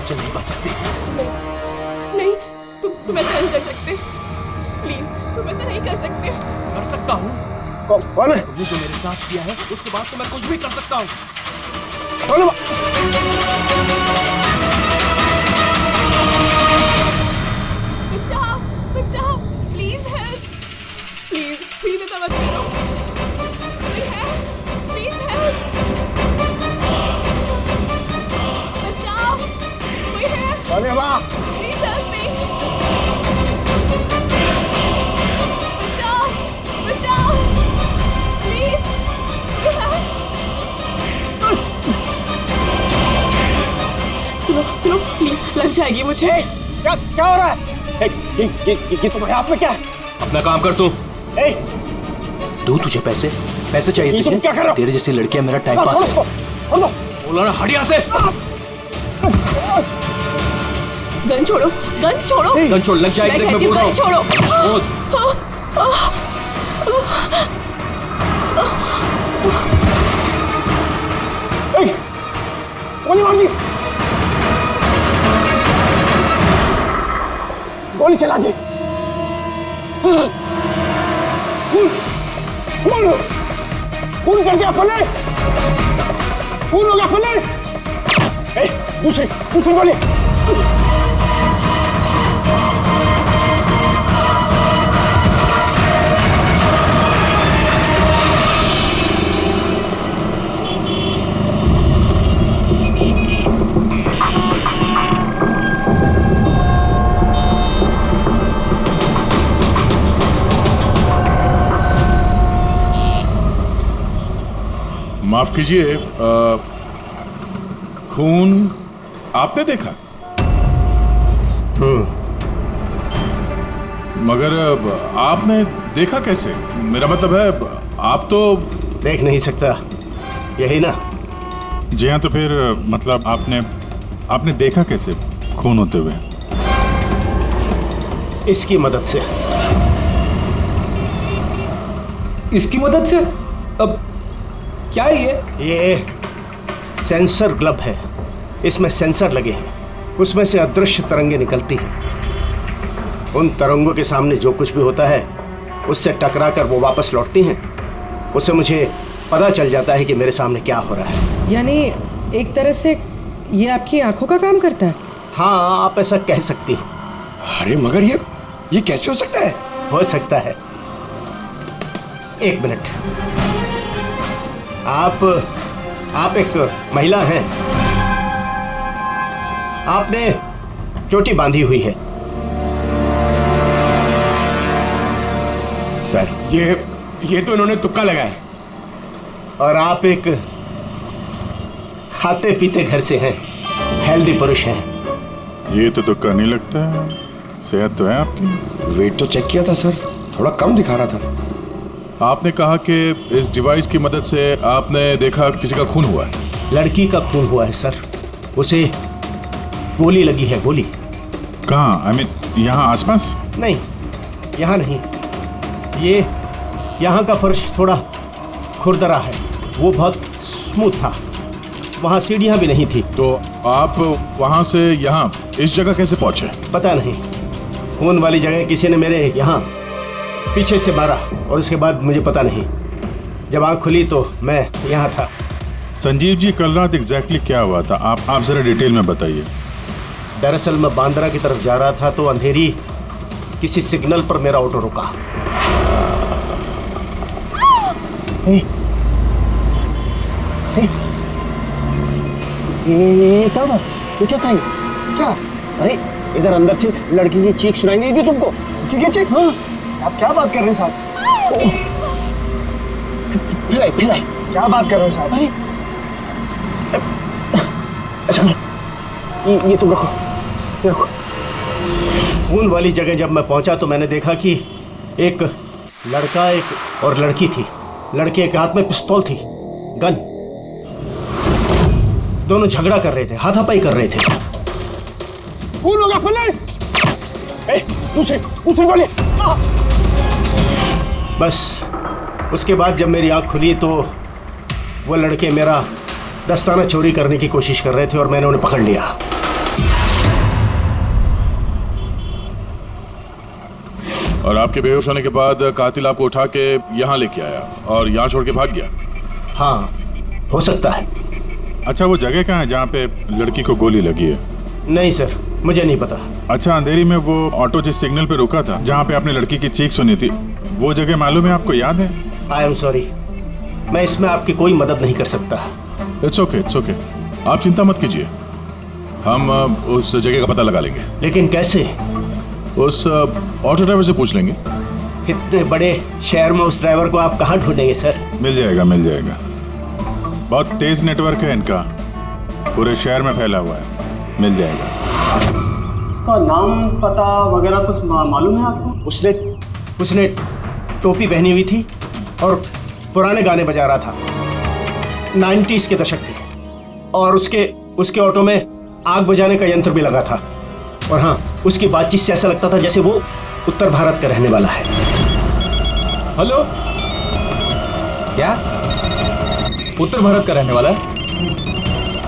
मुझे नहीं बच सकती। नहीं, तुम ऐसा नहीं कर सकते। प्लीज, तुम ऐसा नहीं कर सकते। कर सकता हूँ। कौन है? तुमने जो मेरे साथ किया है उसके बाद तो मैं कुछ भी कर सकता हूँ। कौन है? बचाओ, बचाओ, प्लीज हेल्प, प्लीज ऐसा मत करो। कोई है? प्लीज हेल्प, बचाओ, कोई है? कौन है वहाँ? प्लीज हेल्प मी, बचाओ, बचाओ, प्लीज, कोई है? सुनो, प्लीज, लग जाएगी मुझे। क्या हो रहा है? ये तुम्हारे हाथ में क्या है? अपना काम कर तू। दो तुझे पैसे चाहिए तुझे? क्या कर रहे हो? तेरे जैसी लड़कियां मेरा टाइम पास है। बोला ना, हट यहाँ से। गन छोड़ो। गन छोड़, लग जाएगी। मैं बोल रहा हूँ, छोड़ो। गोली मार दी, गोली चला दी। खून कर दिया पुलिस, खून हो गया पुलिस। दूसरी गोली। माफ कीजिए, खून आपने देखा? मगर आपने देखा कैसे? मेरा मतलब है आप तो देख नहीं सकता, यही ना? जी हाँ, तो फिर मतलब आपने देखा कैसे खून होते हुए? इसकी मदद से। इसकी मदद से? अब क्या है ये सेंसर ग्लब है, इसमें सेंसर लगे हैं, उसमें से अदृश्य तरंगें निकलती हैं। उन तरंगों के सामने जो कुछ भी होता है उससे टकरा कर वो वापस लौटती हैं। उससे मुझे पता चल जाता है कि मेरे सामने क्या हो रहा है। यानी एक तरह से ये आपकी आंखों का काम करता है? हाँ, आप ऐसा कह सकती हैं। अरे मगर ये कैसे हो सकता है? हो सकता है। एक मिनट, आप एक महिला हैं, आपने चोटी बांधी हुई है। सर ये तो इन्होंने तुक्का लगाया। और आप एक खाते पीते घर से हैं, हेल्दी पुरुष हैं। ये तो तुक्का नहीं लगता है, सेहत तो है आपकी। वेट तो चेक किया था सर, थोड़ा कम दिखा रहा था। आपने कहा कि इस डिवाइस की मदद से आपने देखा किसी का खून हुआ है। लड़की का खून हुआ है सर, उसे गोली लगी है। गोली कहाँ? आई मीन यहाँ आसपास? नहीं, यहाँ नहीं। ये यहाँ का फर्श थोड़ा खुरदरा है, वो बहुत स्मूथ था, वहाँ सीढ़ियाँ भी नहीं थी। तो आप वहाँ से यहाँ इस जगह कैसे पहुँचे? पता नहीं, खून वाली जगह किसी ने मेरे यहाँ पीछे से मारा और उसके बाद मुझे पता नहीं। जब आँख खुली तो मैं यहाँ था। संजीव जी, कल रात एग्जैक्टली क्या हुआ था? आप जरा डिटेल में बताइए। दरअसल मैं बांद्रा की तरफ जा रहा था तो अंधेरी किसी सिग्नल पर मेरा ऑटो रुका। ये क्या था? ये क्या था? क्या? अरे इधर अंदर से लड़की की चीख सुनाई नहीं दी तुमको? की चीख? हाँ। आप क्या बात कर रहे हैं साहब? फिर क्या बात कर रहे हो साहब? अरे अच्छा, ये तुम रखो। खून वाली जगह जब मैं पहुंचा तो मैंने देखा कि एक लड़का और लड़की थी। लड़के के हाथ में पिस्तौल थी, गन। दोनों झगड़ा कर रहे थे, हाथापाई कर रहे थे। खून होगा पुलिस! दूसरी गोली! बस उसके बाद जब मेरी आंख खुली तो वो लड़के मेरा दस्ताना चोरी करने की कोशिश कर रहे थे और मैंने उन्हें पकड़ लिया। और आपके बेहोश होने के बाद कातिल आपको उठा के यहाँ लेके आया और यहाँ छोड़ के भाग गया। हाँ, हो सकता है। अच्छा, वो जगह कहाँ है जहाँ पे लड़की को गोली लगी है? नहीं सर, मुझे नहीं पता। अच्छा, अंधेरी में वो ऑटो जिस सिग्नल पे रुका था, जहाँ पे आपने लड़की की चीख सुनी थी, वो जगह मालूम है आपको, याद है? आई एम सॉरी, मैं इसमें आपकी कोई मदद नहीं कर सकता। इट्स ओके, इट्स ओके, आप चिंता मत कीजिए, हम उस जगह का पता लगा लेंगे। लेकिन कैसे? उस ऑटो ड्राइवर से पूछ लेंगे। इतने बड़े शहर में उस ड्राइवर को आप कहाँ ढूंढेंगे सर? मिल जाएगा, मिल जाएगा। बहुत तेज नेटवर्क है इनका, पूरे शहर में फैला हुआ है, मिल जाएगा। इसका नाम पता वगैरह कुछ मालूम है आपको? उसने टोपी पहनी हुई थी और पुराने गाने बजा रहा था, 90s के दशक के, और उसके ऑटो में आग बुझाने का यंत्र भी लगा था। और हाँ, उसकी बातचीत से ऐसा लगता था जैसे वो उत्तर भारत का रहने वाला है। हेलो, क्या उत्तर भारत का रहने वाला है?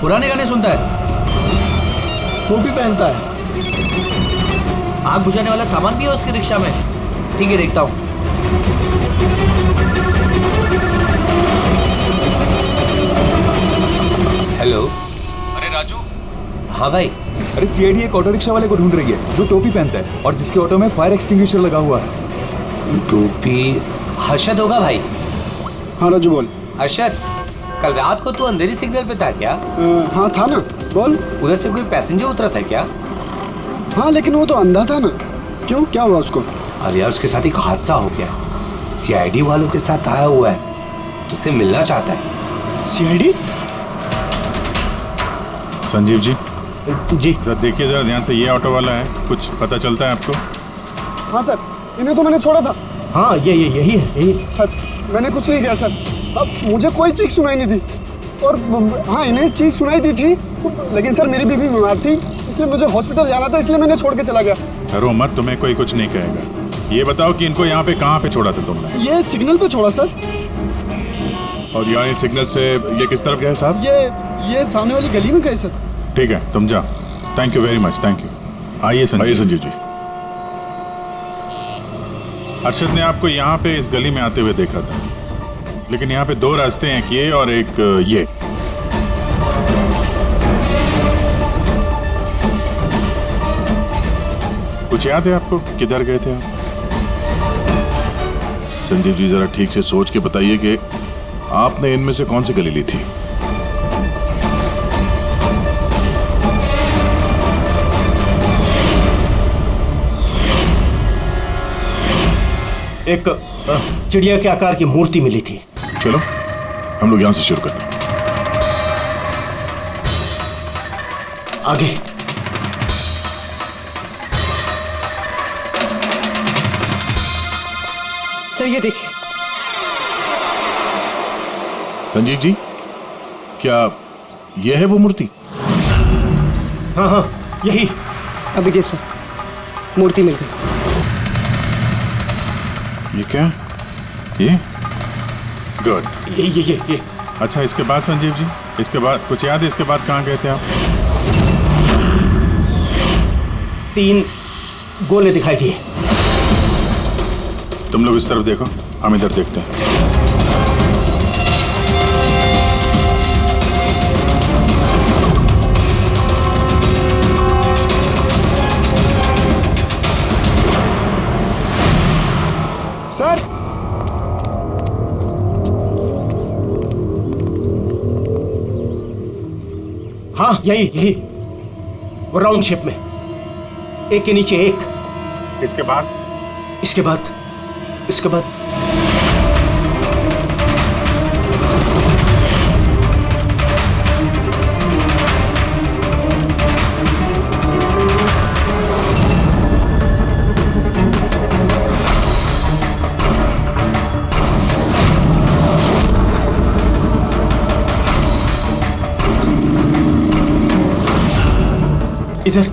पुराने गाने सुनता है, टोपी पहनता है, आग बुझाने वाला सामान भी है उसकी रिक्शा में। ठीक है, देखता हूँ। हेलो, अरे राजू। हाँ भाई। अरे सीआईडी एक ऑटो रिक्शा वाले को ढूंढ रही है जो टोपी पहनता है और जिसके ऑटो में फायर एक्सटिंग्विशर लगा हुआ है। टोपी हर्षद होगा भाई। हाँ राजू बोल। हर्षद, कल रात को तू अंधेरी सिग्नल पे था क्या? हाँ था ना, बोल। उधर से कोई पैसेंजर उतरा था क्या? हाँ, लेकिन वो तो अंधा था ना। क्यों, क्या हुआ उसको? अरे यार, उसके साथ एक हादसा हो गया। सीआईडी वालों के साथ आया हुआ है, तुझसे मिलना चाहता है। सीआईडी? संजीव जी जी जरा देखिए, जरा ध्यान से, ये ऑटो वाला है, कुछ पता चलता है आपको? हाँ सर, इन्हें तो मैंने छोड़ा था। हाँ, यही है। सर, मैंने कुछ नहीं किया सर। अब मुझे कोई चीख सुनाई नहीं थी। और हाँ, इन्हें चीख सुनाई दी थी, लेकिन सर मेरी बीवी बीमार थी, इसलिए मुझे हॉस्पिटल जाना था, इसलिए मैंने छोड़ के चला गया। डरो मत, तुम्हें कोई कुछ नहीं कहेगा। ये बताओ कि इनको यहाँ पे कहाँ पे छोड़ा था तुमने? ये सिग्नल पे छोड़ा सर। और यहाँ सिग्नल से ये किस तरफ गए साहब? ये सामने वाली गली में गए सर। ठीक है, तुम जाओ। Thank you very much, thank you. आइए संजीव जी। अर्शद ने आपको यहाँ पे इस गली में आते हुए देखा था, लेकिन यहाँ पे दो रास्ते हैं, एक ये और एक ये। कुछ याद है आपको, किधर गए थे आप? संजीव जी, जरा ठीक से सोच के बताइए कि आपने इनमें से कौन सी गली ली थी? एक चिड़िया के आकार की मूर्ति मिली थी। चलो हम लोग यहां से शुरू करते हैं। आगे। सर ये देखिए। संजीव जी, क्या यह है वो मूर्ति? हाँ, यही। अभी जैसा मूर्ति मिल गई। ये क्या? ये गुड। ये। अच्छा, इसके बाद संजीव जी, इसके बाद कुछ याद है? इसके बाद कहाँ गए थे आप? 3 गोले दिखाई दिए। तुम लोग इस तरफ देखो, हम इधर देखते हैं। सर, हाँ, यही वो राउंड शेप में, एक के नीचे एक। इसके बाद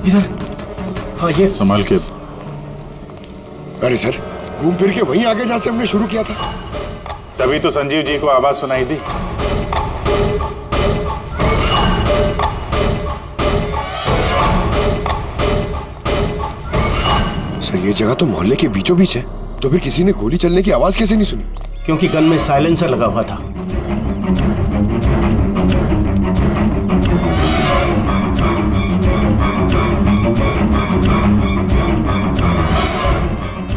इधर। हाँ, ये संभाल के। अरे सर, घूम फिर के वहीं आगे जहां से हमने शुरू किया था। तभी तो संजीव जी को आवाज सुनाई दी। सर, ये जगह तो मोहल्ले के बीचों बीच है, तो फिर किसी ने गोली चलने की आवाज कैसे नहीं सुनी? क्योंकि गन में साइलेंसर लगा हुआ था।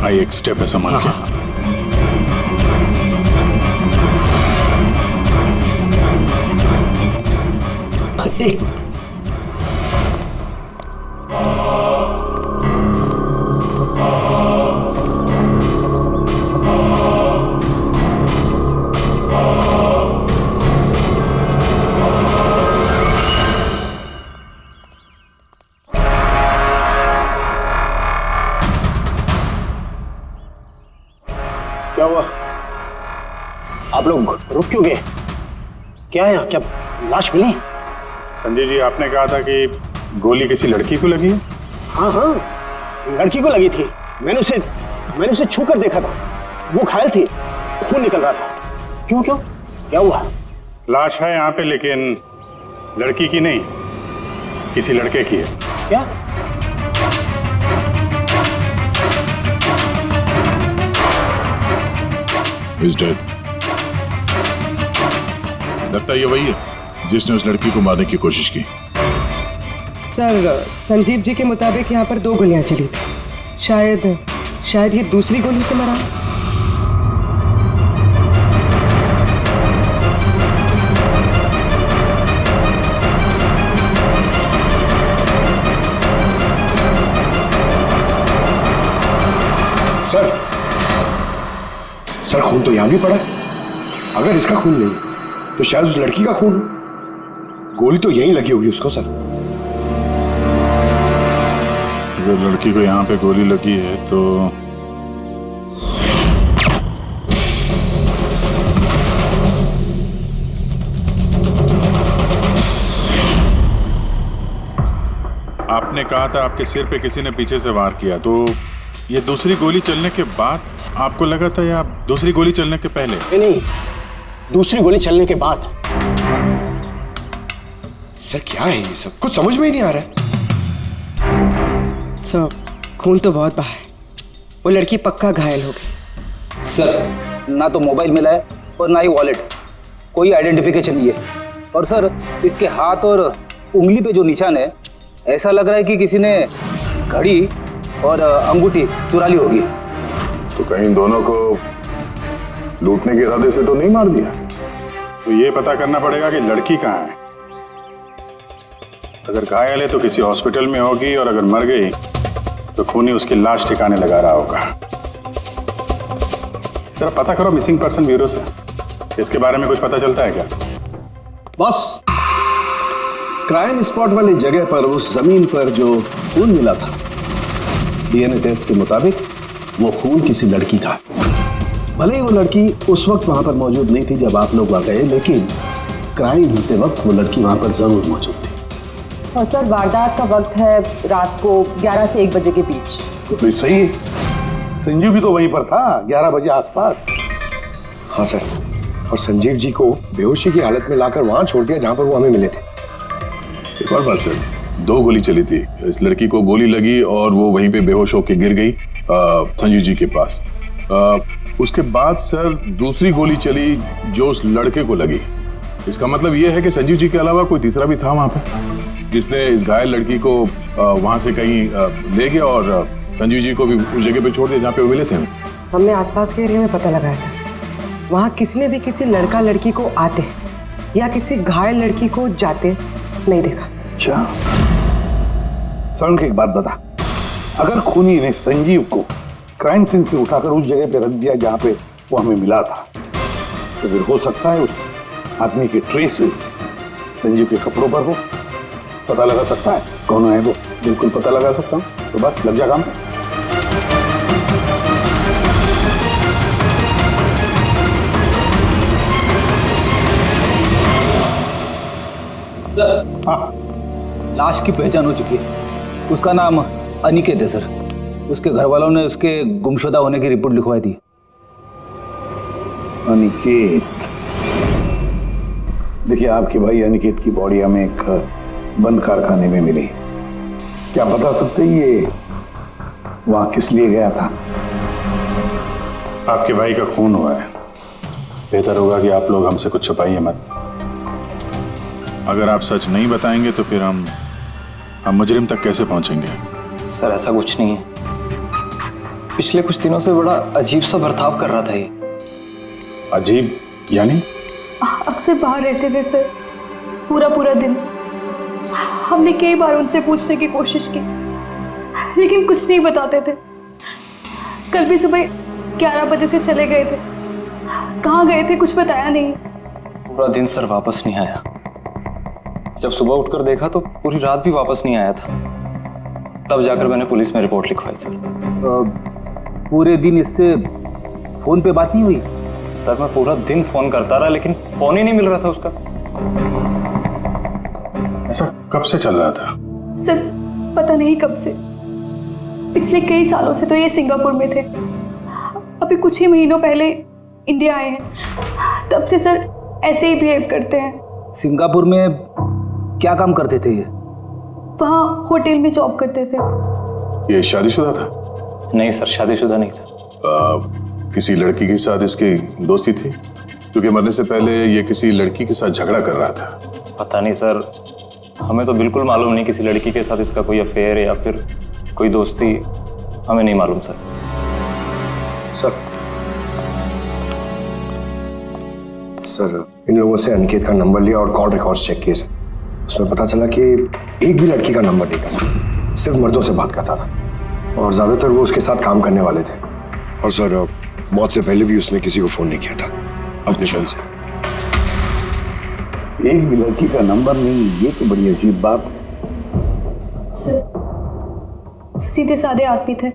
आई एक स्टेप है, संभाल के। एक क्या हुआ? आप लोग रुक क्यों गए? क्या है यहाँ? क्या लाश मिली? संजय जी, आपने कहा था कि गोली किसी लड़की को लगी है? हाँ हाँ, लड़की को लगी थी। मैंने उसे छू कर देखा था। वो घायल थी, खून निकल रहा था। क्यों क्यों क्या हुआ? लाश है यहाँ पे, लेकिन लड़की की नहीं, किसी लड़के की है। क्या? He's dead. लगता है ये वही है जिसने उस लड़की को मारने की कोशिश की। सर, संजीव जी के मुताबिक यहाँ पर 2 गोलियां चली थी। शायद ये दूसरी गोली से मरा। सर, खून तो यहां भी पड़ा है। अगर इसका खून नहीं तो शायद उस लड़की का खून। गोली तो यहीं लगी होगी उसको। सर, अगर लड़की को यहाँ पे गोली लगी है तो आपने कहा था आपके सिर पे किसी ने पीछे से वार किया, तो ये दूसरी गोली चलने के बाद आपको लगा था या दूसरी गोली चलने के पहले? नहीं, दूसरी गोली चलने के बाद। सर क्या है ये सब? कुछ समझ में ही नहीं आ रहा है। सर, खून तो बहुत बहा है। वो लड़की पक्का घायल हो गई। सर, ना तो मोबाइल मिला है और ना ही वॉलेट। कोई आइडेंटिफिकेशन नहीं है। और सर, इसके हाथ और उंगली पे जो निशान है, ऐसा लग रहा है कि किसी ने घड़ी और अंगूठी चुरा ली होगी। तो कहीं दोनों को लूटने के इरादे से तो नहीं मार दिया? तो ये पता करना पड़ेगा कि लड़की कहाँ है। अगर घायल है तो किसी हॉस्पिटल में होगी, और अगर मर गई तो खूनी उसकी लाश ठिकाने लगा रहा होगा। जरा पता करो मिसिंग पर्सन ब्यूरो से, इसके बारे में कुछ पता चलता है क्या? बस, क्राइम स्पॉट वाली जगह पर उस जमीन पर जो खून मिला था, डीएनए टेस्ट के मुताबिक वो खून किसी लड़की का। भले ही वो लड़की उस वक्त वहां पर मौजूद नहीं थी जब आप लोग वहां गए, लेकिन क्राइम होते वक्त वो लड़की वहां पर जरूर मौजूद थी। और सर, वारदात का वक्त है रात को 11 से 1 बजे के बीच। तो सही है, संजीव भी तो वहीं पर था 11 बजे आसपास। हाँ सर, और संजीव जी को बेहोशी की हालत में लाकर वहां छोड़ दिया जहां पर वो हमें मिले थे। एक और बात सर, 2 गोली चली थी। इस लड़की को गोली लगी और वो वहीं पे बेहोश होकर गिर गई संजीव जी के पास। उसके बाद सर दूसरी गोली चली जो उस लड़के को लगी। इसका मतलब ये है कि संजीव जी के अलावा कोई तीसरा भी था वहां पे, जिसने इस घायल लड़की को वहां से कहीं ले गया और संजीव जी को भी उस जगह पे छोड़ दिया जहाँ पे वो मिले थे। हमने आसपास के एरिया में पता लगाया सर, वहाँ किसी ने भी किसी लड़का लड़की को आते या किसी घायल लड़की को जाते नहीं देखा। अच्छा सर, एक बात बता, अगर खूनी ने संजीव को क्राइम सीन से उठाकर उस जगह पे रख दिया जहाँ पे वो हमें मिला था, तो फिर हो सकता है उस आदमी के ट्रेसेस संजीव के कपड़ों पर हो। पता लगा सकता है कौन है वो? बिल्कुल पता लगा सकता हूँ। तो बस लग जा काम पे। सर, हाँ, लाश की पहचान हो चुकी है। उसका नाम अनिकेत है सर। उसके घर वालों ने उसके गुमशुदा होने की रिपोर्ट लिखवाई थी। अनिकेत, देखिए आपके भाई अनिकेत की बॉडी हमें एक बंद कारखाने में मिली। क्या बता सकते हैं वहां किस लिए गया था? आपके भाई का खून हुआ है, बेहतर होगा कि आप लोग हमसे कुछ छुपाइए मत। अगर आप सच नहीं बताएंगे तो फिर हम मुजरिम तक कैसे पहुंचेंगे? सर ऐसा कुछ नहीं है, पिछले कुछ दिनों से बड़ा अजीब सा बर्ताव कर रहा था ये। अजीब यानी? अक्सर बाहर रहते थे सर, पूरा दिन। हमने कई बार उनसे पूछने की कोशिश की, लेकिन कुछ नहीं बताते थे। कल भी सुबह 11 बजे से चले गए थे। कहाँ गए थे कुछ बताया नहीं। पूरा दिन सर वापस नहीं आया। जब सुबह उठकर देखा तो पूरी रात भी वापस नहीं आया था। तब जाकर मैंने पुलिस में रिपोर्ट लिखवाई सर। पूरे दिन इससे फोन पे बात नहीं हुई? सर मैं पूरा दिन फोन करता रहा, लेकिन फोन ही नहीं मिल रहा था उसका। ऐसा कब से चल रहा था? सर पता नहीं कब से, पिछले कई सालों से तो ये सिंगापुर में थे। अभी कुछ ही महीनों पहले इंडिया आए हैं, तब से सर ऐसे ही बिहेव करते हैं। सिंगापुर में क्या काम करते थे ये? वहाँ होटल में जॉब करते थे। ये शादीशुदा था? नहीं सर, शादीशुदा नहीं था। किसी लड़की के साथ इसकी दोस्ती थी? क्योंकि मरने से पहले ये किसी लड़की के साथ झगड़ा कर रहा था। पता नहीं सर, हमें तो बिल्कुल मालूम नहीं किसी लड़की के साथ इसका कोई अफेयर या फिर कोई दोस्ती, हमें नहीं मालूम सर। सर इन लोगों से अनिकेत का नंबर लिया और कॉल रिकॉर्ड्स चेक किए सर। उसमें पता चला कि एक भी लड़की का नंबर नहीं था सर, सिर्फ मर्दों से बात करता था और ज्यादातर वो उसके साथ काम करने वाले थे। और सर मौत से पहले भी उसने किसी को फोन नहीं किया था अपने फोन से। एक भी लड़की का नंबर नहीं, ये तो बड़ी अजीब बात है। सर सीधे साधे आदमी थे,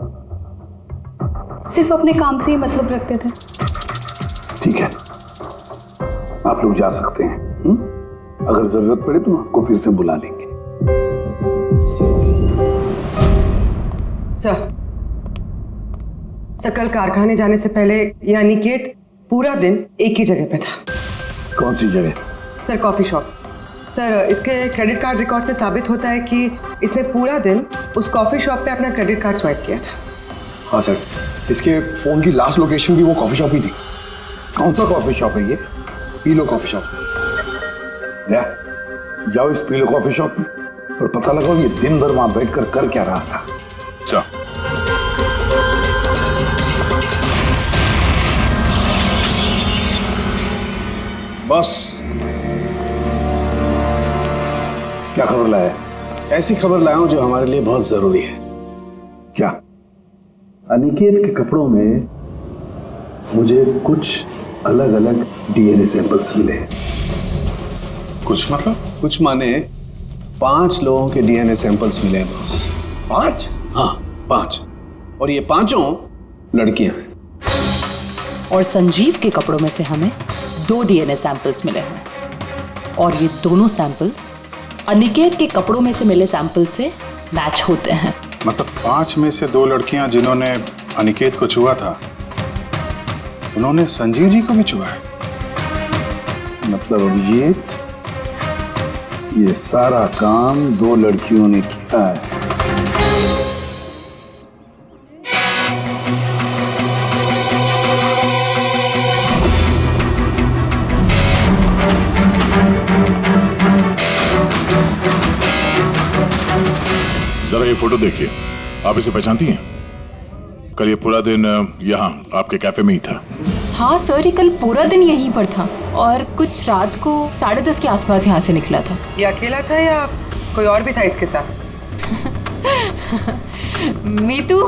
सिर्फ अपने काम से ही मतलब रखते थे। ठीक है, आप लोग जा सकते हैं। अगर जरूरत पड़े तो आपको फिर से बुला लेंगे। सर कल कारखाने जाने से पहले ये अनिकेत पूरा दिन एक ही जगह पे था। कौन सी जगह? Sir coffee shop. सर इसके क्रेडिट कार्ड रिकॉर्ड से साबित होता है कि इसने पूरा दिन उस कॉफी शॉप पे अपना क्रेडिट कार्ड स्वाइप किया था। हाँ सर, इसके फोन की लास्ट लोकेशन भी वो कॉफी शॉप ही थी। कौन सा कॉफी शॉप है ये? पीलो कॉफी शॉप। जाओ इस पीलो कॉफी शॉप में और पता लगाओ ये दिन भर वहां बैठकर कर क्या रहा था। चल। बस क्या खबर लाया? ऐसी खबर लाया हूं जो हमारे लिए बहुत जरूरी है। क्या? अनिकेत के कपड़ों में मुझे कुछ अलग अलग डीएनए सैंपल्स मिले हैं। कुछ मतलब? कुछ माने 5 लोगों के डीएनए सैंपल्स मिले हैं बॉस। 5? हाँ 5, और ये 5 लड़कियां हैं। और संजीव के कपड़ों में से हमें 2 डीएनए सैंपल्स मिले हैं और ये दोनों सैंपल्स अनिकेत के कपड़ों में से मिले सैंपल से मैच होते हैं। मतलब 5 में से 2 लड़कियां जिन्होंने अनिकेत को छुआ था, उन्होंने संजीव जी को भी छुआ है। मतलब अभिजीत, ये सारा काम 2 लड़कियों ने किया है। जरा ये फोटो देखिए, आप इसे पहचानती हैं? कल ये पूरा दिन यहाँ आपके कैफे में ही था। हाँ सर, ये कल पूरा दिन यहीं पर था और कुछ रात को 10:30 के आसपास यहाँ से निकला था। ये अकेला था या कोई और भी था इसके साथ? मीतू,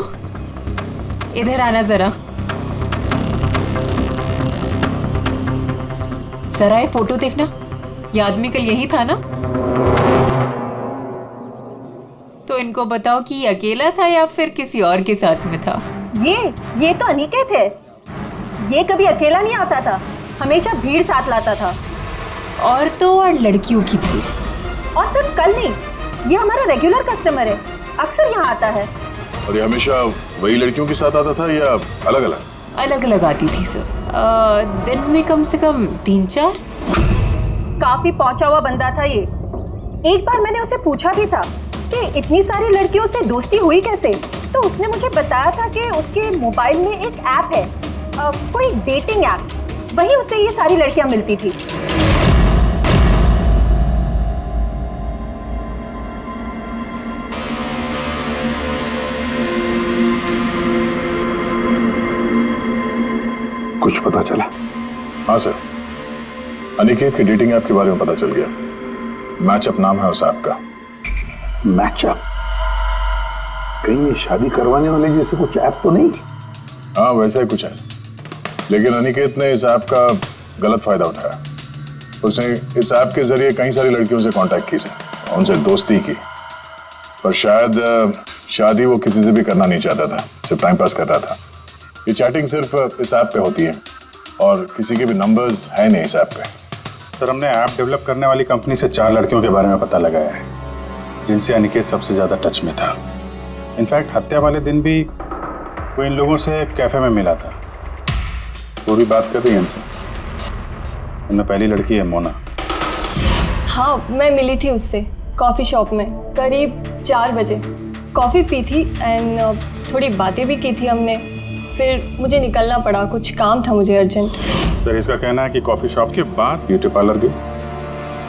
इधर आना जरा। जरा ये फोटो देखना, ये आदमी कल यही था ना? तो इनको बताओ कि ये अकेला था या फिर किसी और के साथ में था। ये तो अनिकेत है। ये कभी अकेला नहीं आता था, हमेशा भीड़ साथ लाता था। औरतों और लड़कियों की भीड़। और सिर्फ कल नहीं, ये हमारा रेगुलर कस्टमर है, अक्सर यहाँ आता है। और ये हमेशा वही लड़कियों के साथ आता था या अलग अलग? अलग अलग आती थी सर, दिन में कम से कम 3-4। काफी पहुंचा हुआ बंदा था ये। एक बार मैंने उसे पूछा भी था कि इतनी सारी लड़कियों से दोस्ती हुई कैसे। तो उसने मुझे बताया था कि उसके मोबाइल में एक ऐप है, कोई डेटिंग ऐप, वहीं उससे ये सारी लड़कियां मिलती थी। कुछ पता चला? हाँ सर, अनिकेत की डेटिंग ऐप के बारे में पता चल गया। मैचअप नाम है उस ऐप का। मैचअप? कहीं ये शादी करवाने वाले जैसे कुछ ऐप तो नहीं? हाँ वैसा ही कुछ है, लेकिन अनिकेत ने इस ऐप का गलत फायदा उठाया। उसने इस ऐप के जरिए कई सारी लड़कियों से कांटेक्ट की, उनसे दोस्ती की, पर शायद शादी वो किसी से भी करना नहीं चाहता था, सिर्फ टाइम पास कर रहा था। ये चैटिंग सिर्फ इस ऐप पे होती है और किसी के भी नंबर्स है नहीं इस ऐप पे। सर, हमने ऐप डेवलप करने वाली कंपनी से 4 लड़कियों के बारे में पता लगाया है जिनसे अनिकेत सबसे ज़्यादा टच में था। इनफैक्ट हत्या वाले दिन भी वो इन लोगों से कैफ़े में मिला था। पूरी बात कर रही है इनसे। उनमें पहली लड़की है मोना। हाँ, मैं मिली थी उससे कॉफ़ी शॉप में करीब 4 बजे। कॉफ़ी पी थी एंड थोड़ी बातें भी की थी हमने। फिर मुझे निकलना पड़ा, कुछ काम था मुझे अर्जेंट। सर, इसका कहना है कि कॉफ़ी शॉप के बाद ब्यूटी पार्लर गई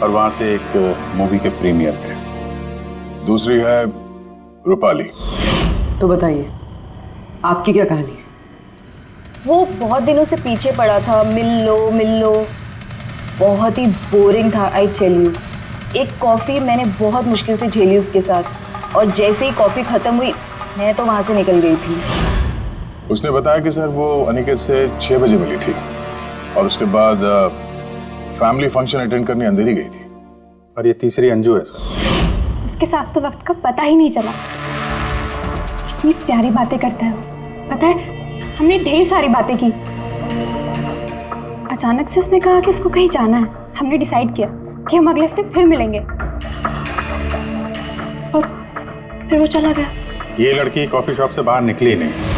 और वहाँ से एक मूवी के प्रीमियर पे। दूसरी है रूपाली। तो बताइए, आपकी क्या कहानी है? वो बहुत दिनों से पीछे पड़ा था, मिल लो। बहुत ही बोरिंग था, आई टेल यू। एक कॉफ़ी मैंने बहुत मुश्किल से झेली उसके साथ, और जैसे ही कॉफ़ी ख़त्म हुई मैं तो वहाँ से निकल गई थी। उसने बताया कि सर वो अनिकेत से 6 बजे मिली थी और उसके बाद फैमिली फंक्शन अटेंड करने अंधेरी गई थी। और ये तीसरी अंजू है सर। उसके साथ तो वक्त का पता ही नहीं चला। कितनी प्यारी बातें करता है वो, पता है हमने ढेर सारी बातें की। अचानक से उसने कहा कि उसको कहीं जाना है। हमने डिसाइड किया कि हम अगले हफ्ते फिर मिलेंगे, और फिर वो चला गया। ये लड़की कॉफ़ी शॉप से बाहर निकली ही नहीं।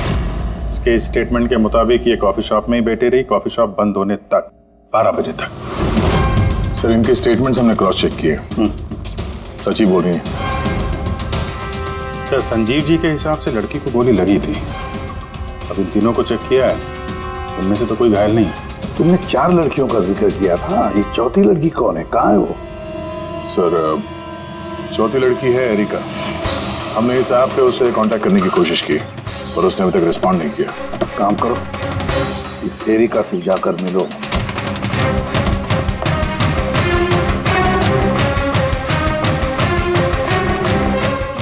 इसके स्टेटमेंट के मुताबिक ये कॉफ़ी शॉप में ही बैठी रही, कॉफ़ी शॉप बंद होने तक, 12 बजे तक। सर, इनके स्टेटमेंट्स हमने क्रॉस चेक किए, सच ही बोल रही हैं। सर, संजीव जी के हिसाब से लड़की को गोली लगी थी। अब इन तीनों को चेक किया है, उनमें से तो कोई घायल नहीं है। तुमने 4 लड़कियों का जिक्र किया था, ये चौथी लड़की कौन है? कहाँ है वो? सर, चौथी लड़की है एरिका। हमने इस ऐप पे उससे कांटेक्ट करने की कोशिश की और उसने अभी तक रिस्पॉन्ड नहीं किया। काम करो, इस एरिका से जाकर मिलो।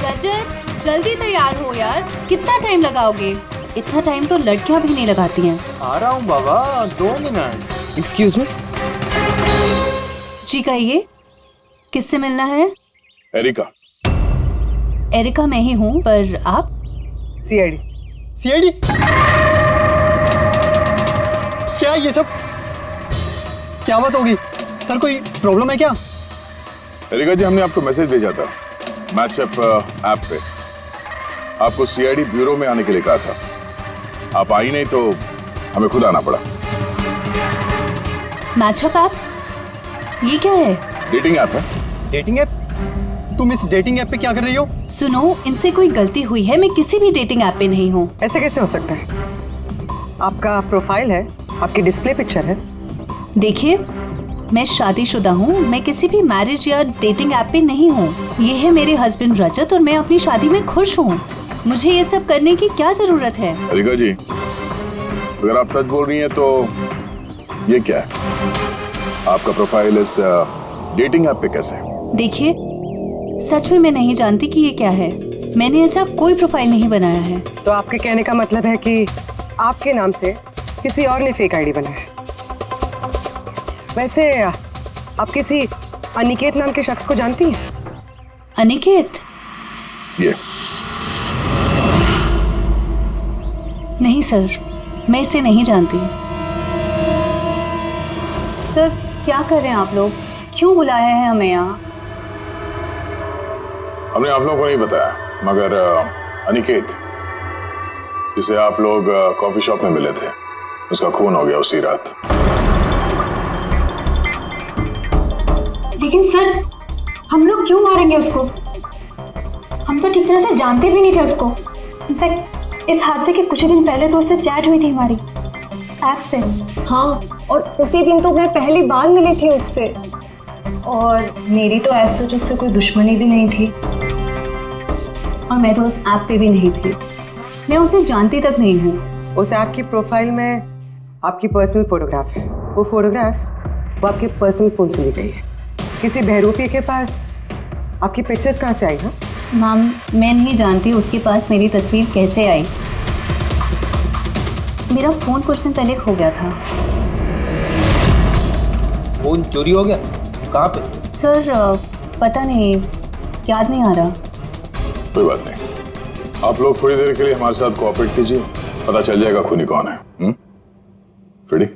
रजत, जल्दी तैयार हो यार, कितना टाइम लगाओगे? इतना टाइम तो लड़कियां भी नहीं लगाती हैं। आ रहा हूँ बाबा, 2 मिनट। Excuse me. जी कहिए, किससे मिलना है? एरिका। एरिका मैं ही हूँ, पर आप? सीआईडी। सीआईडी? क्या ये सब? क्या बात होगी सर, कोई प्रॉब्लम है क्या? एरिका जी, हमने आपको मैसेज भेजा था मैचअप ऐप पे। आपको सीआईडी ब्यूरो में आने के लिए कहा था। आप आई नहीं तो हमें खुद आना पड़ा। Matchup app? ये क्या है? डेटिंग ऐप है। Dating app? तुम इस डेटिंग ऐप पे क्या कर रही हो? सुनो, इनसे कोई गलती हुई है, मैं किसी भी डेटिंग ऐप पे नहीं हूँ। ऐसे कैसे हो सकता है? आपका प्रोफाइल है, आपकी डिस्प्ले पिक्चर है। देखिए, मैं शादीशुदा हूँ, मैं किसी भी मैरिज या डेटिंग ऐप पे नहीं हूँ। ये है मेरे हस्बैंड रजत और मैं अपनी शादी में खुश हूँ। मुझे ये सब करने की क्या जरूरत है? एरिका जी, अगर आप सच बोल रही हैं तो ये क्या है? आपका प्रोफाइल इस डेटिंग ऐप पे कैसे? देखिए, सच में मैं नहीं जानती कि ये क्या है। मैंने ऐसा कोई प्रोफाइल नहीं बनाया है। तो आपके कहने का मतलब है कि आपके नाम से किसी और ने फेक आईडी बनाया है। वैसे आप किसी अनिकेत नाम के शख्स को जानती हैं? अनिकेत? ये नहीं सर, मैं इसे नहीं जानती। सर, क्या कर रहे हैं आप लोग? क्यों बुलाया है हमें यहाँ? हमने आप लोगों को नहीं बताया, मगर अनिकेत, जिसे आप लोग कॉफी शॉप में मिले थे, उसका खून हो गया उसी रात। लेकिन सर, हम लोग क्यों मारेंगे उसको? हम तो ठीक तरह से जानते भी नहीं थे उसको। इनफैक्ट इस हादसे के कुछ दिन पहले तो उससे चैट हुई थी हमारी ऐप पे। हाँ, और उसी दिन तो मैं पहली बार मिली थी उससे। और मेरी तो ऐसे सच उससे कोई दुश्मनी भी नहीं थी, और मैं तो उस ऐप पे भी नहीं थी, मैं उसे जानती तक नहीं हूँ। उस ऐप की प्रोफाइल में आपकी पर्सनल फोटोग्राफ है। वो फोटोग्राफ वो आपके पर्सनल फोन से ली गई है। किसी बहरूपी के पास आपकी पिक्चर्स कहाँ से आई? हाँ मैम, मैं नहीं जानती उसके पास मेरी तस्वीर कैसे आई। मेरा फ़ोन कुछ दिन पहले खो गया था। फोन चोरी हो गया? कहाँ पे? सर पता नहीं, याद नहीं आ रहा। कोई बात नहीं, आप लोग थोड़ी देर के लिए हमारे साथ कोऑपरेट कीजिए, पता चल जाएगा खूनी कौन है। रेडी?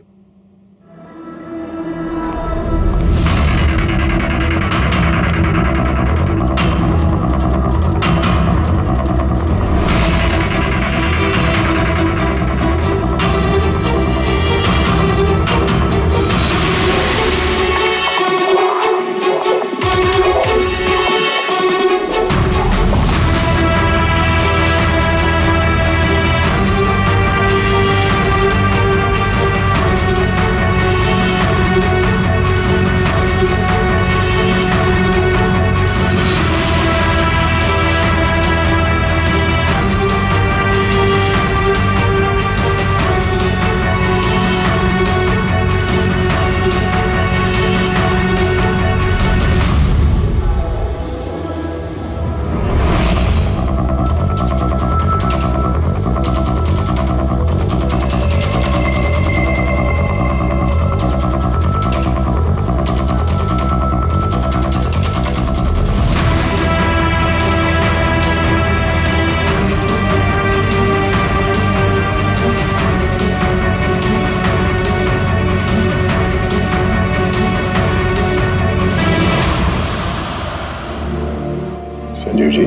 संजीव जी,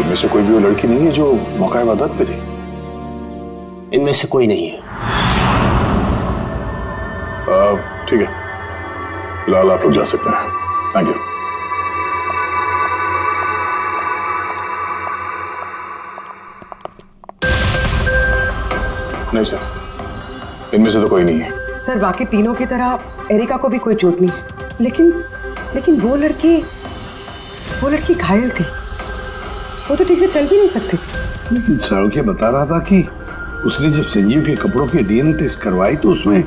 इनमें से कोई भी वो लड़की नहीं है जो मौका इबादत पे थी? इनमें से कोई नहीं है। ठीक है, फिलहाल आप लोग जा सकते हैं। Thank you. नहीं सर, इनमें से तो कोई नहीं है। सर, बाकी तीनों की तरह एरिका को भी कोई चोट नहीं है, लेकिन वो लड़की घायल थी। वो तो ठीक से चल भी नहीं सकती थी। लेकिन सारुके बता रहा था कि उसने जब संजीव के कपड़ों के डीएनए टेस्ट करवाई तो उसमें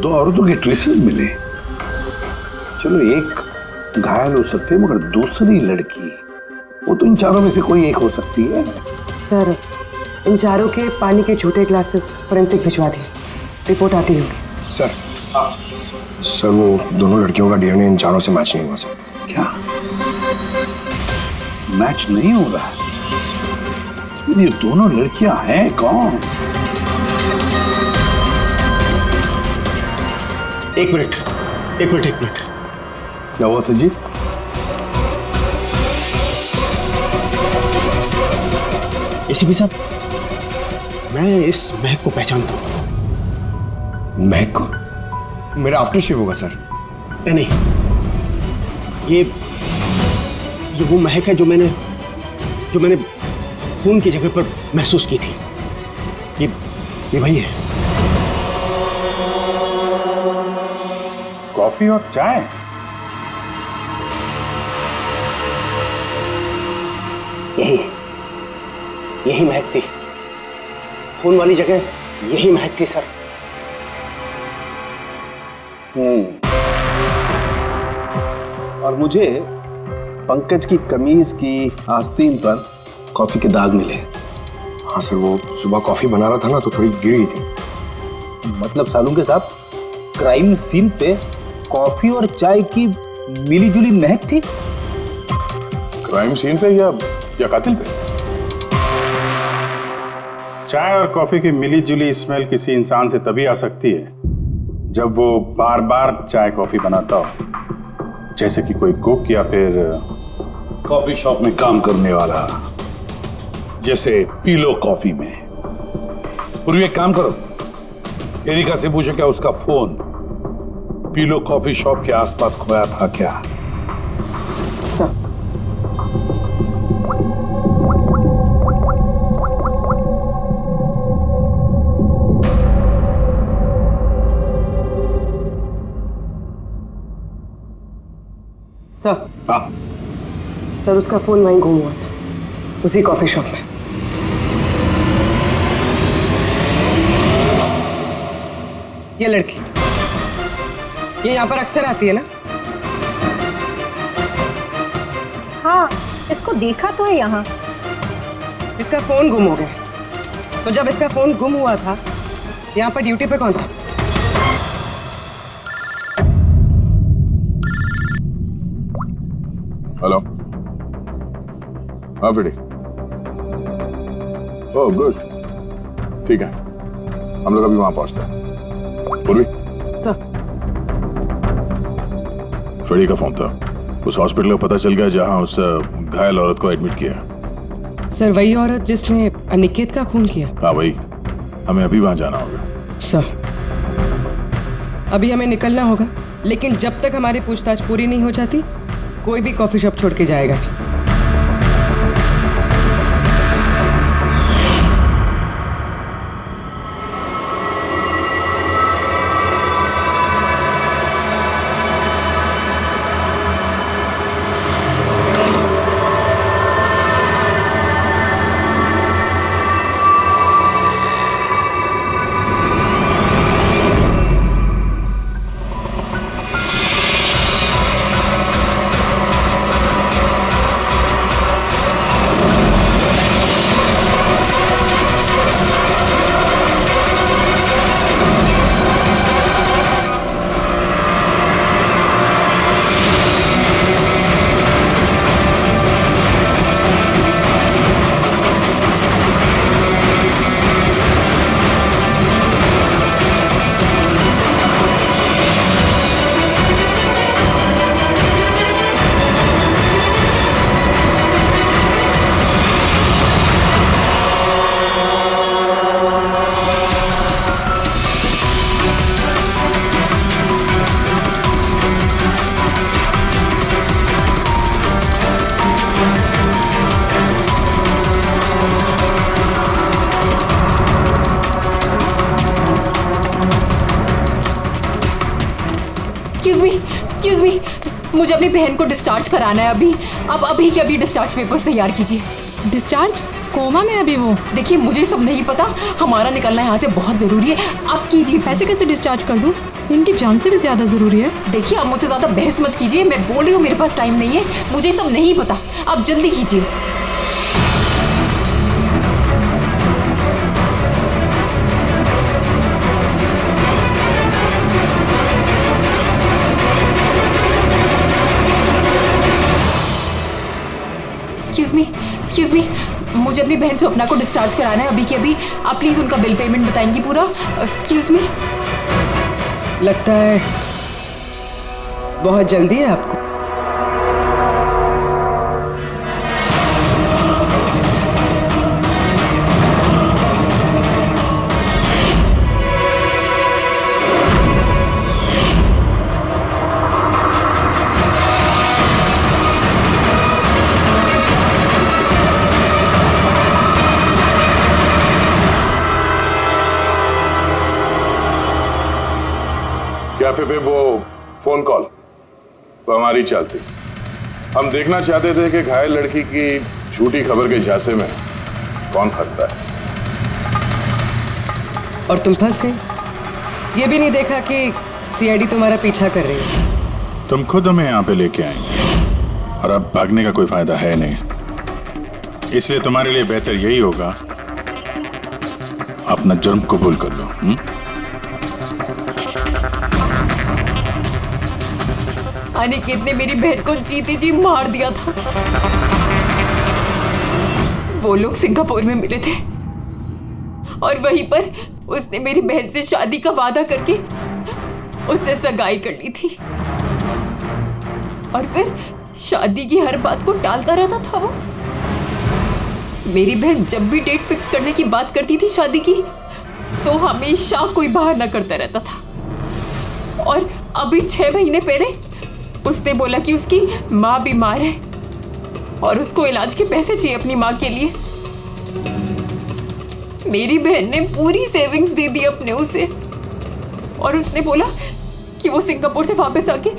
2 औरतों के ट्रेसेस मिले। चलो एक घायल हो सकते, मगर दूसरी लड़की, वो तो इन चारों में से कोई एक हो सकती है। सर, इन चारों के पानी के झूठे ग्लासेस फोरेंसिक भिजवा दिए, रिपोर्ट आती होगी। सर वो दोनों लड़कियों का डीएनए इन चारों से मैच नहीं हुआ सर। क्या मैच नहीं हो रहा? ये दोनों लड़कियां हैं कौन? एक मिनट। क्या हुआ संजीव? एसीपी साहब, मैं इस महक को पहचानता हूं। महक को? मेरा आफ्टर शेव होगा सर। नहीं, ये वो महक है जो मैंने खून की जगह पर महसूस की थी। ये वही है। कॉफी और चाय? यही महक थी। खून वाली जगह यही महक थी सर। और मुझे पंकज की कमीज की आस्तीन पर कॉफी के दाग मिले। हाँ सर, वो सुबह कॉफी बना रहा था ना, तो थोड़ी गिर गई थी। मतलब सालूके साहब, क्राइम सीन पे कॉफी और चाय की मिलीजुली महक थी? क्राइम सीन पे या कातिल पे? चाय और कॉफी की मिली-जुली स्मेल किसी इंसान से तभी आ सकती है जब वो बार-बार चाय कॉफी बनाता हो, जैसे कि कोई कुक या फिर कॉफी शॉप में काम करने वाला, जैसे पीलो कॉफी में। और एक काम करो, एरिका से पूछो क्या उसका फोन पीलो कॉफी शॉप के आसपास खोया था क्या? Sir, sir. हाँ सर उसका फोन वहीं गुम हुआ था, उसी कॉफी शॉप में। ये लड़की ये यहाँ पर अक्सर आती है ना? हाँ, इसको देखा तो है यहाँ। इसका फोन गुम हो गया, तो जब इसका फोन गुम हुआ था यहाँ पर ड्यूटी पे कौन था? हेलो। हाँ बेटी। ओह गुड, ठीक है, हम लोग अभी वहां पहुंचते हैं। पूर्वी सर। फ्रेडी का फोन था, उस हॉस्पिटल का पता चल गया जहां उस घायल औरत को एडमिट किया। सर वही औरत जिसने अनिकेत का खून किया? हाँ वही, हमें अभी वहां जाना होगा। सर अभी हमें निकलना होगा, लेकिन जब तक हमारी पूछताछ पूरी नहीं हो जाती कोई भी कॉफी शॉप छोड़ के जाएगा नहीं। एक्सक्यूज मी, मुझे अपनी बहन को डिस्चार्ज कराना है अभी। अब अभी के अभी डिस्चार्ज पेपर्स तैयार कीजिए। डिस्चार्ज? कोमा में अभी वो? देखिए मुझे सब नहीं पता, हमारा निकलना यहाँ से बहुत ज़रूरी है। आप कीजिए। पैसे कैसे डिस्चार्ज कर दूँ? इनकी जान से भी ज़्यादा ज़रूरी है। देखिए आप मुझसे ज़्यादा बहस मत कीजिए, मैं बोल रही हूँ मेरे पास टाइम नहीं है, मुझे सब नहीं पता, आप जल्दी कीजिए। एक्सक्यूज मी, मुझे अपनी बहन स्वप्ना को डिस्चार्ज कराना है अभी के अभी। आप प्लीज उनका बिल पेमेंट बताएंगी पूरा? Excuse me. लगता है बहुत जल्दी है आपको। कैफे पे वो फोन कॉल तो हमारी चलती। हम देखना चाहते थे कि घायल लड़की की झूठी खबर के झांसे में कौन फंसता है। और तुम फंस गई। ये भी नहीं देखा कि सीआईडी तुम्हारा पीछा कर रही है। तुम खुद हमें यहाँ पे लेके आएंगे और अब भागने का कोई फायदा है नहीं, इसलिए तुम्हारे लिए बेहतर यही होगा अपना जुर्म कबूल कर लो। अनिकेत ने मेरी बहन को जीते जी मार दिया था। वो लोग सिंगापुर में मिले थे और वहीं पर उसने मेरी बहन से शादी का वादा करके उससे सगाई कर ली थी और फिर शादी की हर बात को टालता रहता था वो। मेरी बहन जब भी डेट फिक्स करने की बात करती थी शादी की तो हमेशा कोई बहाना करता रहता था। और अभी 6 महीने पहले उसने बोला कि उसकी माँ बीमार है और उसको इलाज के पैसे चाहिए अपनी माँ के लिए। मेरी बहन ने पूरी सेविंग्स दे दी अपने उसे और उसने बोला कि वो सिंगापुर से वापस आके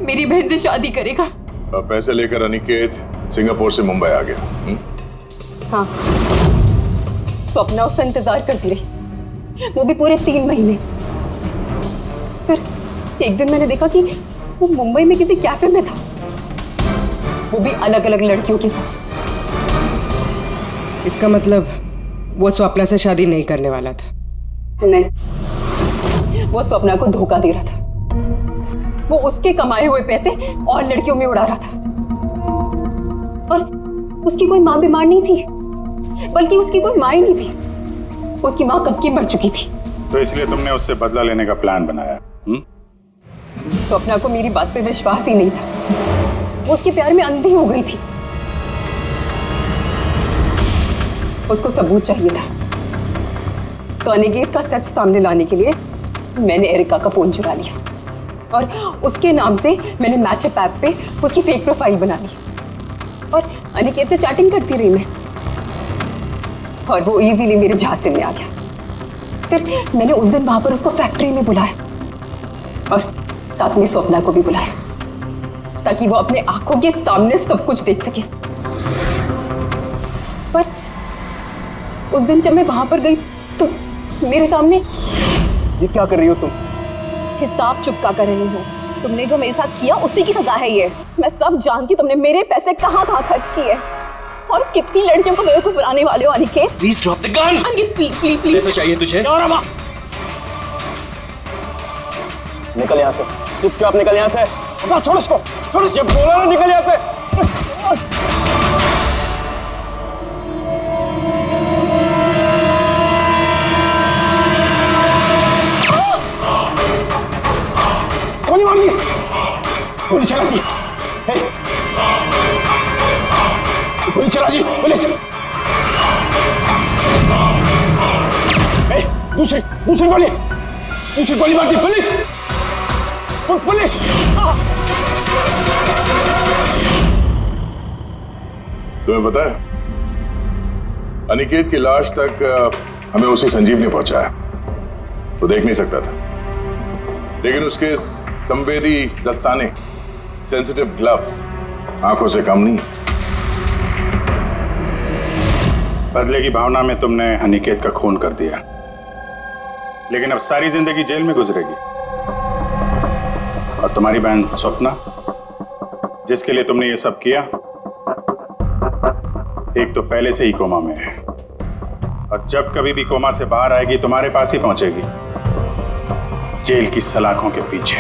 मेरी बहन से शादी करेगा। पैसे लेकर अनिकेत सिंगापुर से मुंबई आ गया। हाँ, स्वप्ना उसका इंतजार करती रही, वो भी पूरे 3 महीने। फिर एक दिन मैंने देखा कि वो मुंबई में किसी कैफे में था, वो भी अलग अलग लड़कियों के साथ। इसका मतलब वो स्वप्ना से शादी नहीं करने वाला था। नहीं, वो स्वप्ना को धोखा दे रहा था। वो उसके कमाए हुए पैसे और लड़कियों में उड़ा रहा था। और उसकी कोई माँ बीमार नहीं थी, बल्कि उसकी कोई माँ ही नहीं थी। उसकी माँ कब की मर चुकी थी। तो इसलिए तुमने उससे बदला लेने का प्लान बनाया? स्वप्ना को मेरी बात पे विश्वास ही नहीं था। वो उसके प्यार में अंधी हो गई थी। उसको सबूत चाहिए था, तो अनिकेत का सच सामने लाने के लिए मैंने एरिका का फोन चुरा लिया और उसके नाम से मैंने मैचअप ऐप पे उसकी फेक प्रोफाइल बना ली और अनिकेत से चैटिंग करती रही मैं, और वो इजीली मेरे झांसे में आ गया। फिर मैंने उस दिन वहां पर उसको फैक्ट्री में बुलाया और साथ में स्वप्ना को भी बुलाया, ताकि वो अपने आंखों के सामने सब कुछ देख सके। पर उस दिन जब मैं वहां पर गई तो मेरे सामने। ये क्या कर रही हो तुम? हिसाब चुकता कर रही हूँ। तुमने जो मेरे साथ किया उसी की सजा है ये। मैं सब जानती, तुमने मेरे पैसे कहाँ कहाँ खर्च किए और कितनी लड़कियों को बेवकूफ बनाने वाले हो Aniket. Please drop the gun. Aniket please please please. पैसे चाहिए तुझे? निकल यहाँ से, चुपचाप निकल यहाँ से। छोड़ उसको, छोड़, जब बोला ना निकल यहाँ से। गोली मार दी, गोली चला दी, गोली चला दी, पुलिस। दूसरी गोली मार दी, पुलिस, पुलिस। तुम्हें पता है, अनिकेत की लाश तक हमें उसी संजीव ने पहुंचाया। वो देख नहीं सकता था, लेकिन उसके संवेदी दस्ताने, सेंसिटिव ग्लव्स, आंखों से कम नहीं। बदले की भावना में तुमने अनिकेत का खून कर दिया, लेकिन अब सारी जिंदगी जेल में गुजरेगी। और तुम्हारी बहन स्वप्ना, जिसके लिए तुमने ये सब किया, एक तो पहले से ही कोमा में है, और जब कभी भी कोमा से बाहर आएगी तुम्हारे पास ही पहुंचेगी, जेल की सलाखों के पीछे।